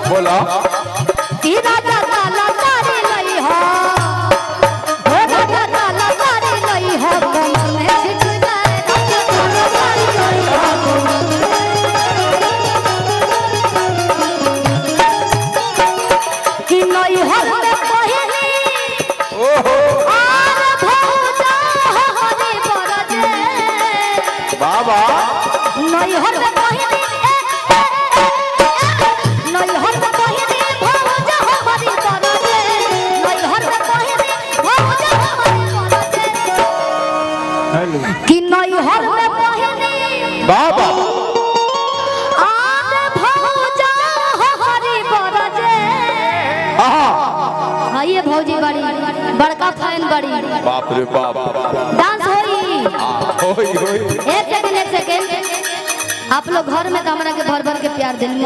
बोला कि राजा ताला तारी लई हो राजा ताला तारी लई हो कमर में छिट जाए राजा ताला तारी लई हो कि नई हो में पहिली ओहो आर भौजा हरे बरजे बाबा नई हो में पहिली नई हो में पहिली भौजा हरे बरजे नई हो में पहिली भौजा हरे बरजे हेलो कि नई हो में पहिली बाबा आर भौजा हरे बरजे हाँ ये भौजी बड़ी बड़का फैन बड़ी बाप रे बाप डांस होई होई होई एक सेकंड आप लोग घर में तो हमरा के भर भर के प्यार देनी